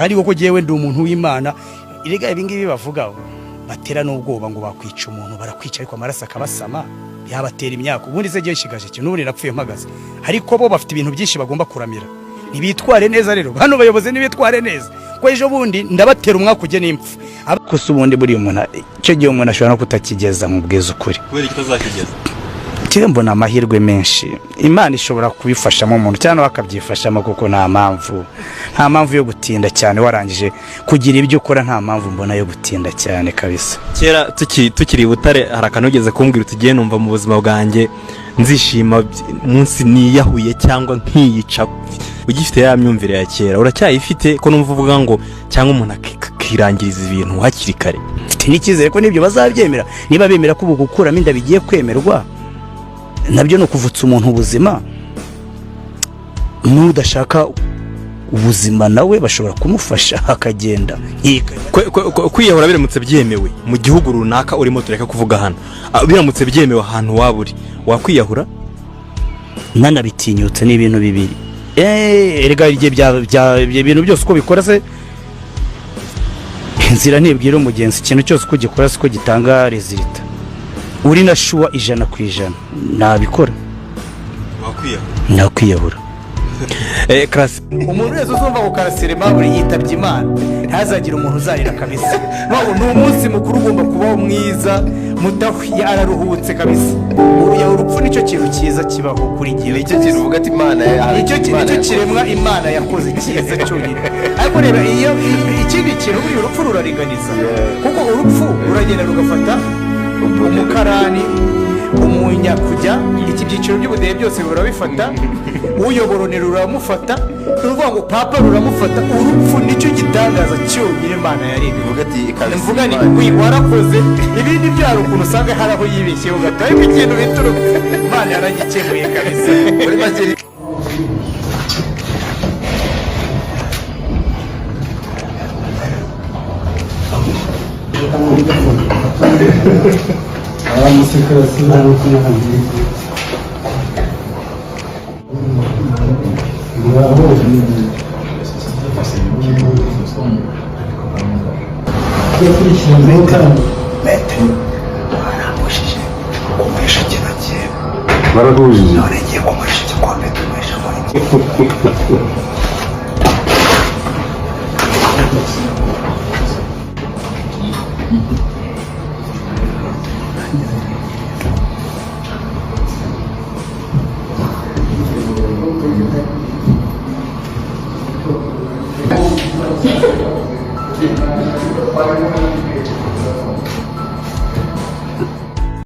kandi koko jewe ndi umuntu w'Imana irega ibingibi bavuga batera n'ubwoba ngo bakwica umuntu barakwica ariko amaraso akabasama yabatera imyaka ubundi se giye shigaje cyo n'ubundi napfuye mpagaze ariko bo bafite ibintu byinshi bagomba kuramira nibitware neza rero hano bayoboze nibitware neza ko ejo bundi ndabatera umwaka uje n'impfu ariko subundi buri umuntu cyo giye umuntu ashobora no kutakigeza mu bwezo ukuri kubera kitazakigeza mbona amahirwe menshi Imana ishobora kubifashamo umuntu cyane bakabyifashamo kuko nta mpamvu yo gutinda cyane warangije kugira ibyo ukora nta mpamvu mbona yo gutinda cyane kabisa kera tukiri Butare harakanugeze kumbwira tugiye numva mu buzima bwanjye nzishima munsi niyahuye cyangwa nkiyica ugifite ya myumvire ya kera uracyayifite ko numva uvuga ngo cyangwa umuntu akirangiriza ibintu hakiri kare mfite n'ikizere ko nibyo bazabyemera niba bemera ko gukuramo inda bigiye kwemerwa nabyo no kuvutsa umuntu ubuzima n'udashaka ubuzima nawe bashobora kumufasha akagenda kwiyahura biramutse byemewe mu gihugu runaka urimo tureka kuvuga hano biramutse byemewe ahantu waburi wakwiyahura nanabitinyutse n'ibintu bibiri erega ibintu byose uko bikora se inzira ntibwira umugenzi ikintu cyose uko gikora siko gitanga resulta uri na shuwa 100% nabikora nakwiyahura class umuntu wese uzumva ko karasirema buri yitabye Imana ntazagira umuntu uzarira kabisa ni umunsi mukuru ugomba kubaho mwiza mudahwiye araruhutse kabisa uruya urupfu nicyo kintu cyiza kibaho kuri gihe icyo kintu uvuga ati Imana icyo kiremwa Imana yakoze cyiza cyonyine ariko reba iyo ikindi kintu uyu urupfu ruraringaniza kuko urupfu uragenda rugafata umukarani umunya kujya iki byiciro by'ubudehe byose burabifata uyoboronera ruramufata uruvuga ngo papa ruramufata urupfu nicyo gitangaza cyonyine Imana yaremye mvuga ni warakoze ibindi byaro ukuntu usanga hari aho yibeshye ugataye ikintu bituruka Imana yaragikemuye kabisa muri mageri musika sina n'ukuntu barahujije none ngiye kumarisha igikombe tumarisha